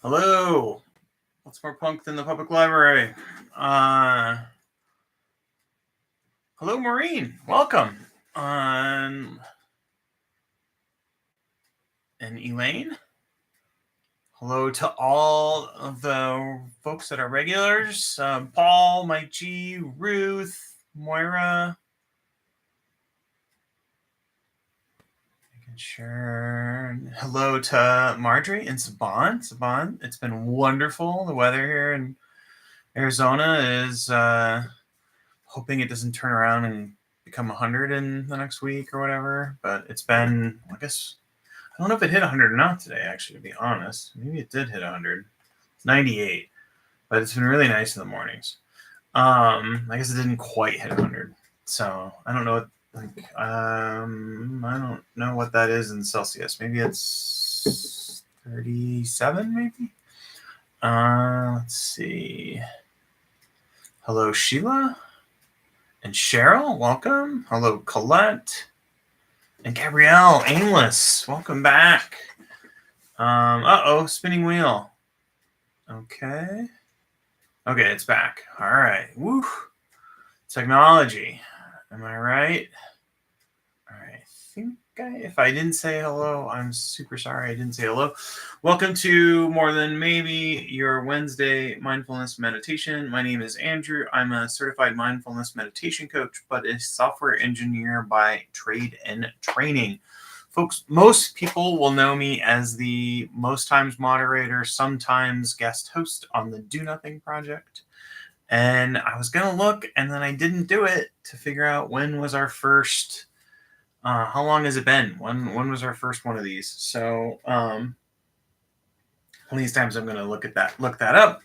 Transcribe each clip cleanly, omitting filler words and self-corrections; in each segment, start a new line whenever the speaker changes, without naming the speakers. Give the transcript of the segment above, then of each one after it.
Hello. What's more punk than the public library? Hello, Maureen. Welcome. And Elaine. Hello to all of the folks that are regulars. Paul, Mike G, Ruth, Moira. Sure. Hello to Marjorie and Saban. Saban, it's been wonderful. The weather here in Arizona is hoping it doesn't turn around and become 100 in the next week or whatever. But it's been, I guess, I don't know if it hit 100 or not today, actually, to be honest. Maybe it did hit 100. It's 98. But it's been really nice in the mornings. I guess it didn't quite hit 100. So I don't know. I don't know what that is in Celsius. Maybe it's 37, maybe? Let's see. Hello, Sheila. And Cheryl, welcome. Hello, Colette. And Gabrielle, Aimless, welcome back. Spinning wheel. Okay, it's back. All right. Woo. Technology. Am I right? All right. If I didn't say hello, I'm super sorry I didn't say hello. Welcome to More Than Maybe, your Wednesday mindfulness meditation. My name is Andrew. I'm a certified mindfulness meditation coach, but a software engineer by trade and training. Folks, most people will know me as the most times moderator, sometimes guest host on the Do Nothing Project. And I was going to look, and then I didn't do it to figure out when was our first, how long has it been? When was our first one of these? So one of these times I'm going to look that up.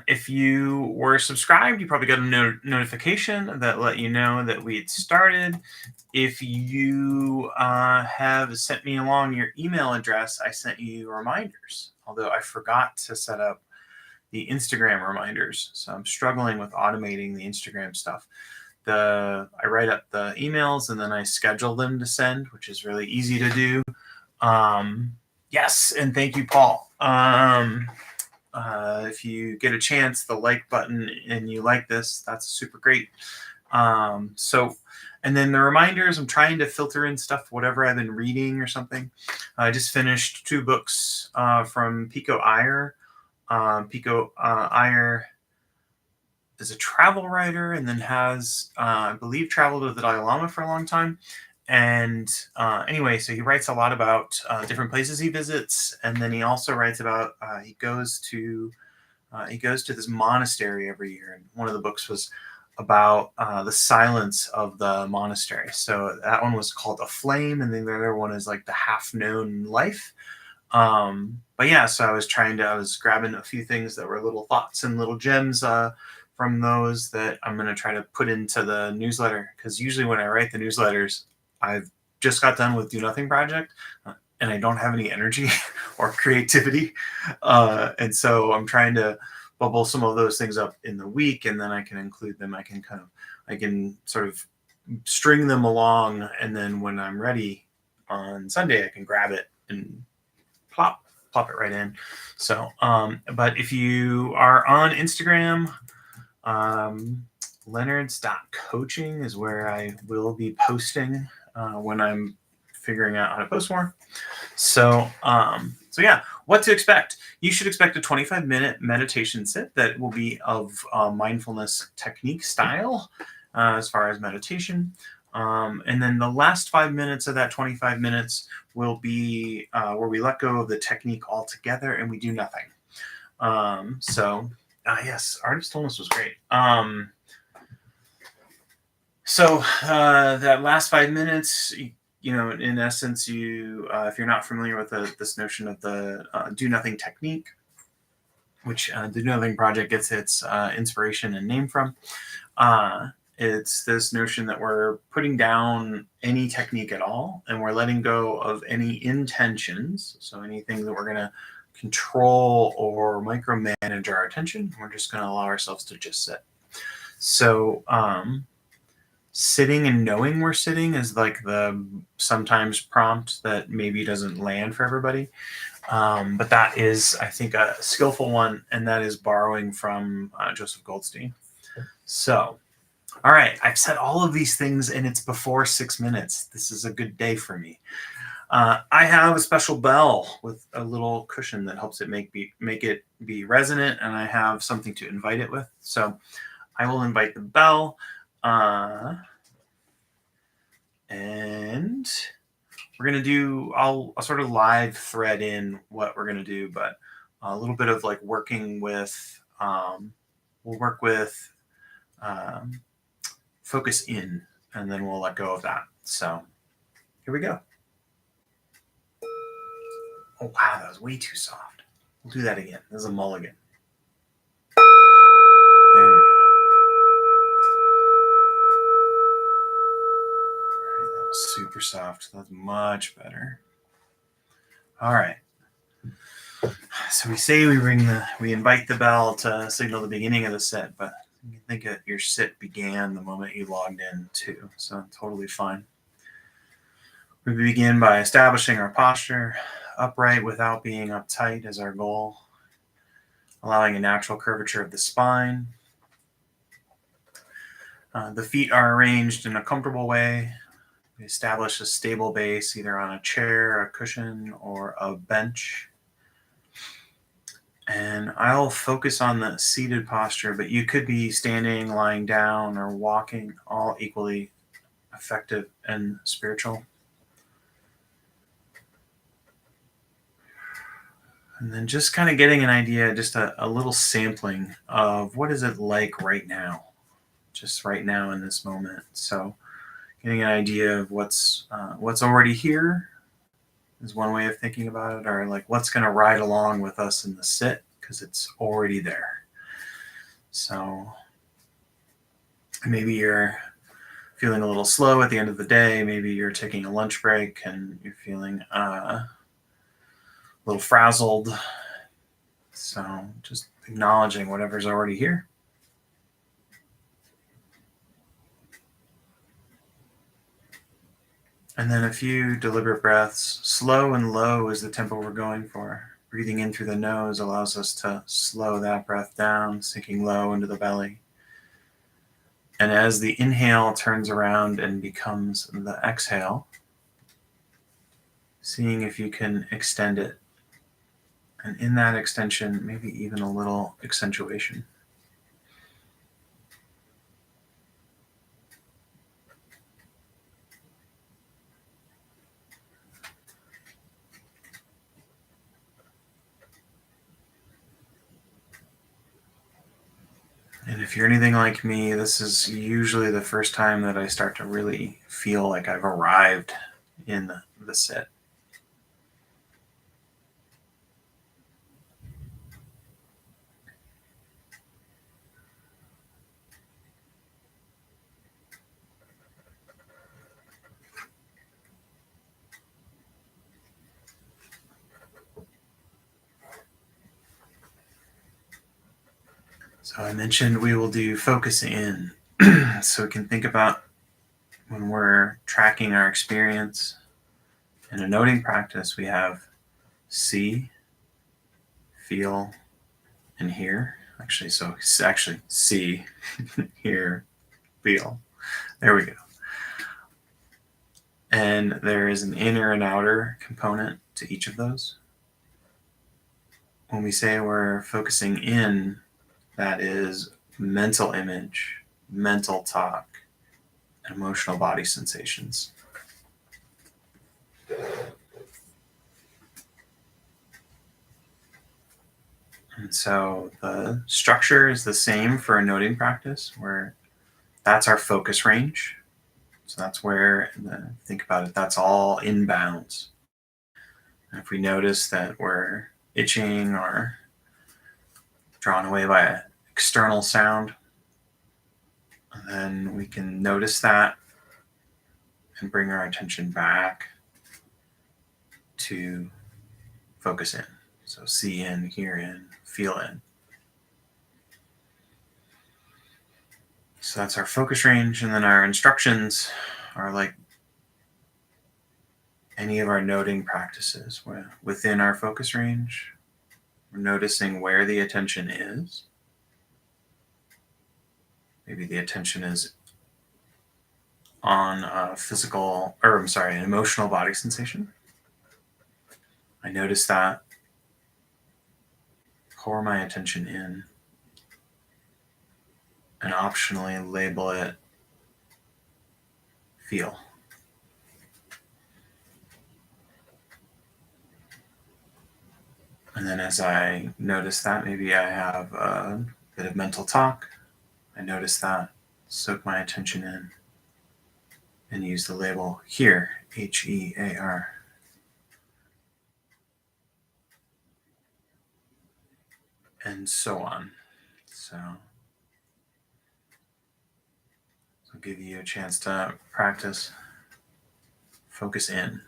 If you were subscribed, you probably got a notification that let you know that we had started. If you have sent me along your email address, I sent you reminders, although I forgot to set up the Instagram reminders. So I'm struggling with automating the Instagram stuff. I write up the emails and then I schedule them to send, which is really easy to do. Yes, and thank you, Paul. If you get a chance, the like button, and you like this, that's super great. And then the reminders, I'm trying to filter in stuff, whatever I've been reading or something. I just finished 2 books from Pico Iyer. Pico Iyer is a travel writer and then has, I believe, traveled with the Dalai Lama for a long time. And anyway, so he writes a lot about different places he visits, and then he also writes about he goes to this monastery every year. And one of the books was about the silence of the monastery. So that one was called A Flame, and then the other one is like The Half-Known Life. But yeah, so I was grabbing a few things that were little thoughts and little gems from those that I'm going to try to put into the newsletter, because usually when I write the newsletters, I've just got done with Do Nothing Project and I don't have any energy or creativity. And so I'm trying to bubble some of those things up in the week, and then I can include them. I can sort of string them along, and then when I'm ready on Sunday, I can grab it and plop it right in. So, but if you are on Instagram, Leonards.coaching is where I will be posting when I'm figuring out how to post more. So yeah, what to expect. You should expect a 25-minute meditation sit that will be of mindfulness technique style as far as meditation. And then the last 5 minutes of that 25 minutes will be where we let go of the technique altogether and we do nothing. Yes, Art of Stillness was great. That last 5 minutes, in essence, if you're not familiar with this notion of the do nothing technique, which the Do Nothing Project gets its inspiration and name from, it's this notion that we're putting down any technique at all, and we're letting go of any intentions. So anything that we're going to control or micromanage our attention, we're just going to allow ourselves to just sit. So sitting and knowing we're sitting is like the sometimes prompt that maybe doesn't land for everybody. But that is, I think, a skillful one, and that is borrowing from Joseph Goldstein. So, all right, I've said all of these things, and it's before 6 minutes. This is a good day for me. I have a special bell with a little cushion that helps it make it be resonant, and I have something to invite it with. So I will invite the bell, and we're gonna do. I'll sort of live thread in what we're gonna do, but a little bit of like working with. We'll work with focus in, and then we'll let go of that. So here we go. Oh wow, that was way too soft. We'll do that again. This is a mulligan. There we go. All right, that was super soft. That's much better. All right. So we say we invite the bell to signal the beginning of the sit, but you think that your sit began the moment you logged in too. So totally fine. We begin by establishing our posture. Upright without being uptight is our goal. Allowing a natural curvature of the spine. The feet are arranged in a comfortable way. We establish a stable base either on a chair, a cushion, or a bench. And I'll focus on the seated posture, but you could be standing, lying down, or walking, all equally effective and spiritual. And then just kind of getting an idea, just a little sampling of what is it like right now, just right now in this moment. So getting an idea of what's already here is one way of thinking about it, or like what's going to ride along with us in the sit because it's already there. So maybe you're feeling a little slow at the end of the day. Maybe you're taking a lunch break and you're feeling a little frazzled. So just acknowledging whatever's already here. And then a few deliberate breaths. Slow and low is the tempo we're going for. Breathing in through the nose allows us to slow that breath down, sinking low into the belly. And as the inhale turns around and becomes the exhale, seeing if you can extend it. And in that extension, maybe even a little accentuation. And if you're anything like me, this is usually the first time that I start to really feel like I've arrived in the sit. So I mentioned we will do focus in. So we can think about when we're tracking our experience. In a noting practice, we have see, feel, and hear. Actually, see, hear, feel. There we go. And there is an inner and outer component to each of those. When we say we're focusing in, that is mental image, mental talk, and emotional body sensations. And so the structure is the same for a noting practice, where that's our focus range. So that's where, think about it, that's all inbounds. And if we notice that we're itching or drawn away by an external sound, then we can notice that and bring our attention back to focus in. So see in, hear in, feel in. So that's our focus range. And then our instructions are like any of our noting practices within our focus range. We're noticing where the attention is. Maybe the attention is on an emotional body sensation. I notice that. Pour my attention in and optionally label it feel. And then as I notice that, maybe I have a bit of mental talk. I notice that, soak my attention in, and use the label here, HEAR. And so on. So I'll give you a chance to practice. Focus in.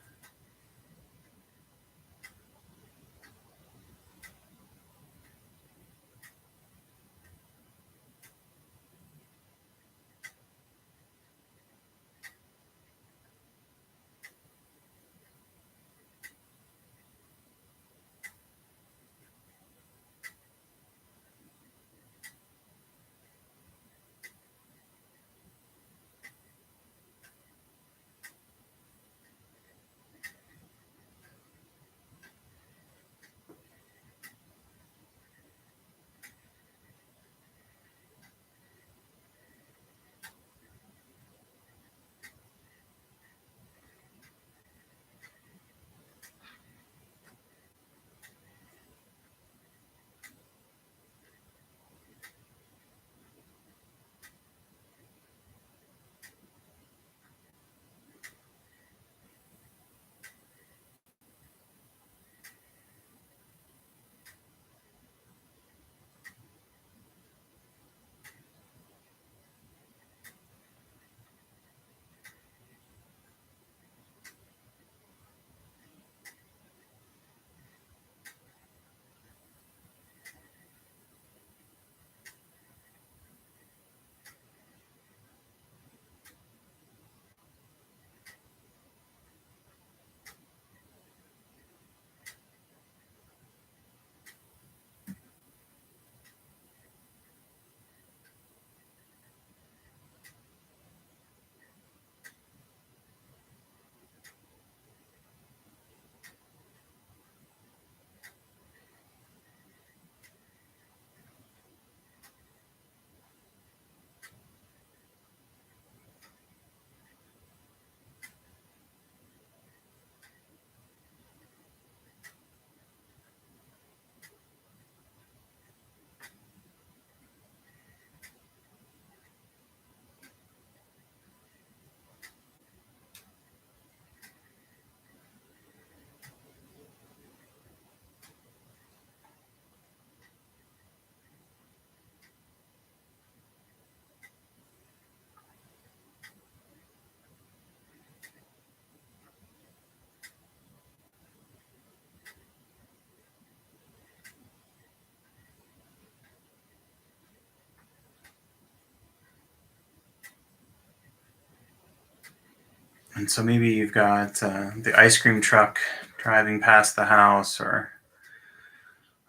And so maybe you've got the ice cream truck driving past the house or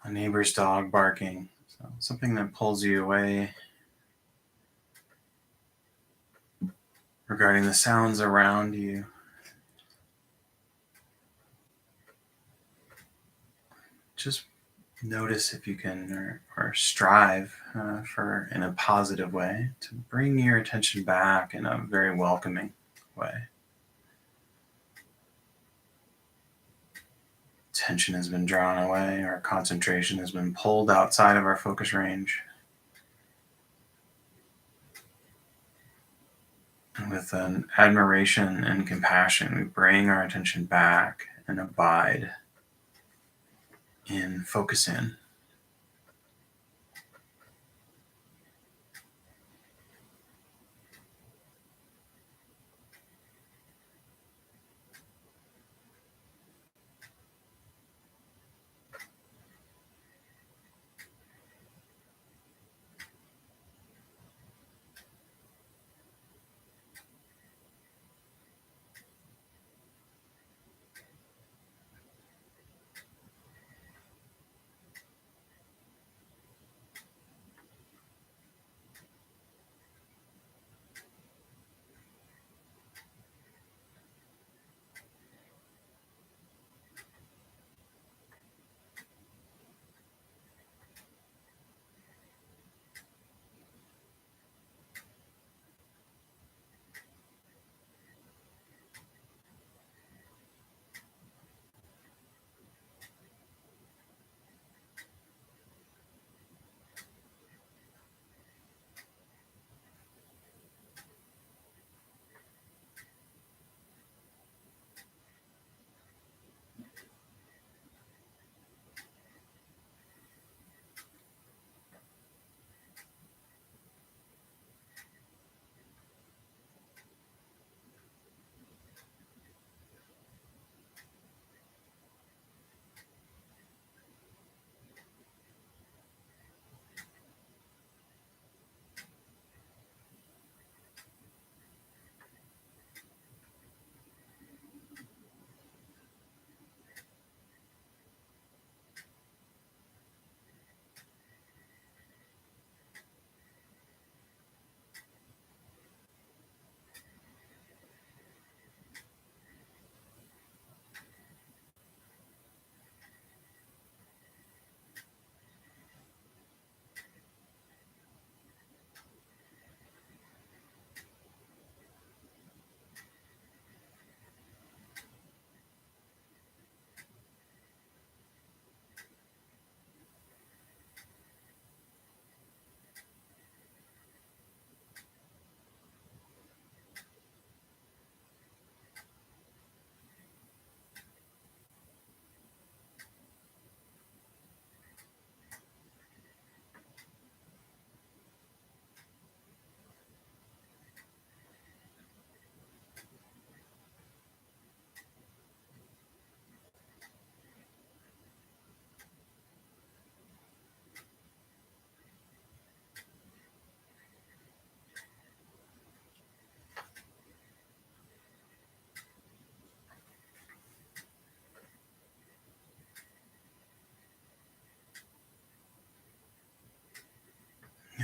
a neighbor's dog barking. So something that pulls you away regarding the sounds around you. Just notice if you can or strive for in a positive way to bring your attention back in a very welcoming way. Tension has been drawn away, our concentration has been pulled outside of our focus range. And with an admiration and compassion, we bring our attention back and abide in focus in.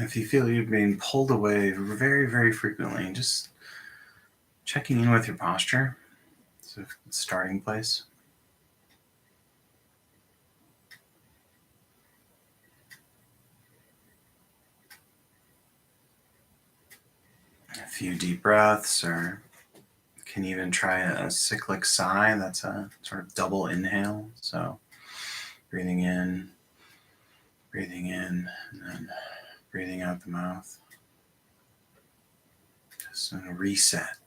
If you feel you're being pulled away very, very frequently, just checking in with your posture. So, starting place. A few deep breaths, or you can even try a cyclic sigh. That's a sort of double inhale. So, breathing in, and then breathing out the mouth. Just a reset.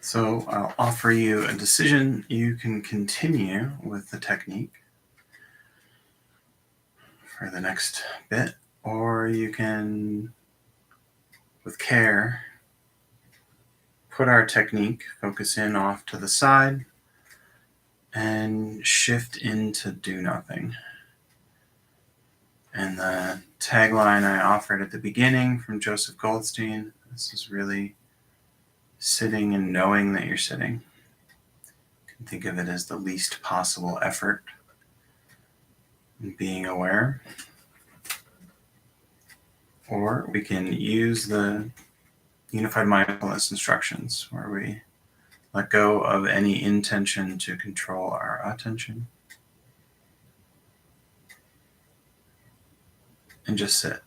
So I'll offer you a decision. You can continue with the technique for the next bit, or you can, with care, put our technique, focus in off to the side, and shift into do nothing. And the tagline I offered at the beginning from Joseph Goldstein, this is really sitting and knowing that you're sitting. You can think of it as the least possible effort in being aware. Or we can use the unified mindfulness instructions where we let go of any intention to control our attention and just sit.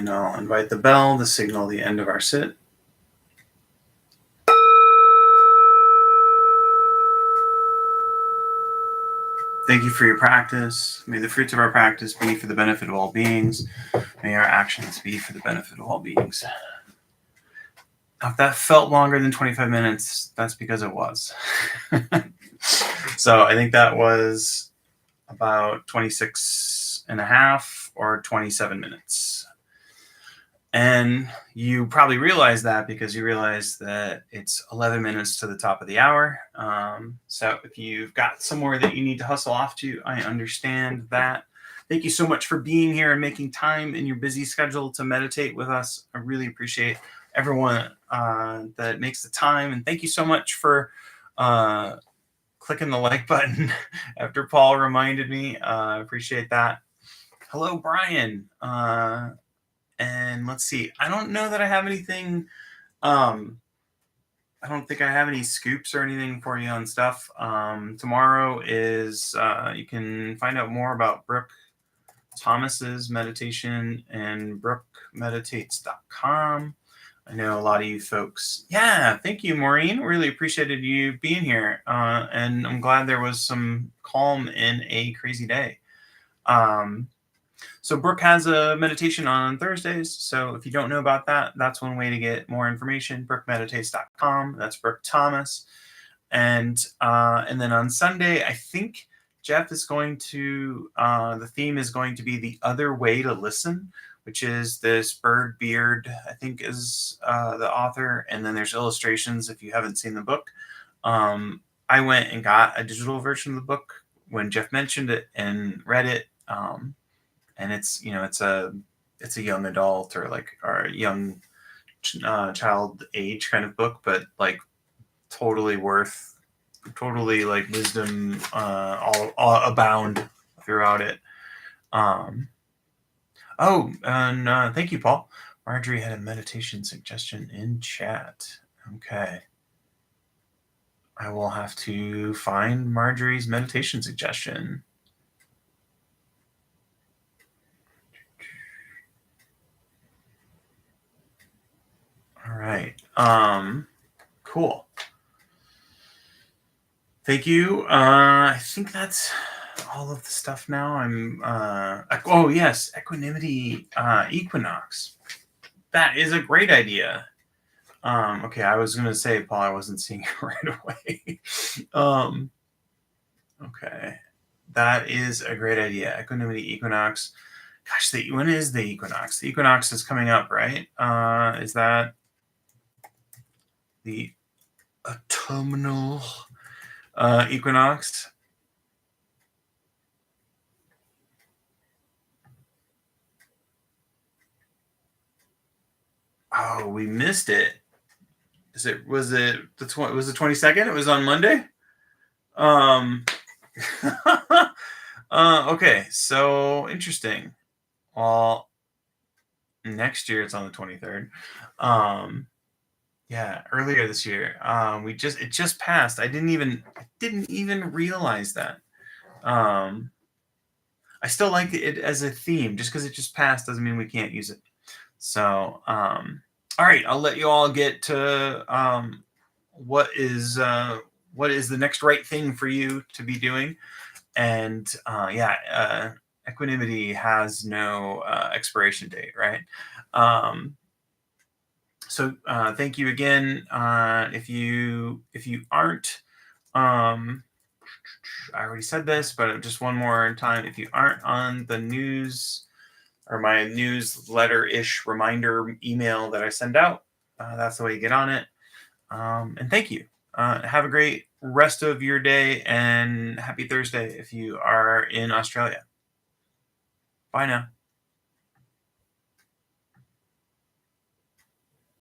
And I'll invite the bell to signal the end of our sit. Thank you for your practice. May the fruits of our practice be for the benefit of all beings. May our actions be for the benefit of all beings. If that felt longer than 25 minutes, that's because it was. So I think that was about 26 and a half or 27 minutes. And you probably realize that because you realize that it's 11 minutes to the top of the hour. So if you've got somewhere that you need to hustle off to, I understand that. Thank you so much for being here and making time in your busy schedule to meditate with us. I really appreciate everyone that makes the time. And thank you so much for clicking the like button after Paul reminded me. I appreciate that. Hello, Brian. And let's see. I don't know that I have anything. I don't think I have any scoops or anything for you on stuff. Tomorrow is you can find out more about Brooke Thomas's meditation and brookemeditates.com. I know a lot of you folks. Yeah, thank you, Maureen. Really appreciated you being here. And I'm glad there was some calm in a crazy day. So Brooke has a meditation on Thursdays. So if you don't know about that, that's one way to get more information. brookemeditates.com. That's Brooke Thomas. And then on Sunday, I think Jeff is going to, the theme is going to be the other way to listen, which is this Bird Beard, I think is the author. And then there's illustrations if you haven't seen the book. I went and got a digital version of the book when Jeff mentioned it and read it. And it's, it's a young adult or a young child age kind of book, but like totally like wisdom all abound throughout it. And thank you, Paul. Marjorie had a meditation suggestion in chat. Okay. I will have to find Marjorie's meditation suggestion. All right. Cool. Thank you. I think that's all of the stuff now. Yes, equanimity equinox. That is a great idea. Okay, I was gonna say, Paul, I wasn't seeing it right away. Okay, that is a great idea. Equanimity equinox. Gosh, when is the equinox? The equinox is coming up, right? Is that the autumnal equinox? Oh, we missed it. Was it the 22nd? It was on Monday. Okay, so interesting. Well, next year it's on the 23rd. Yeah, earlier this year. It just passed. I didn't even realize that. I still like it as a theme. Just because it just passed doesn't mean we can't use it. So, all right, I'll let you all get to what is the next right thing for you to be doing. And equanimity has no expiration date, right? So thank you again. If you aren't, I already said this, but just one more time, if you aren't on the news or my newsletter-ish reminder email that I send out, that's the way you get on it. And thank you. Have a great rest of your day and happy Thursday if you are in Australia. Bye now.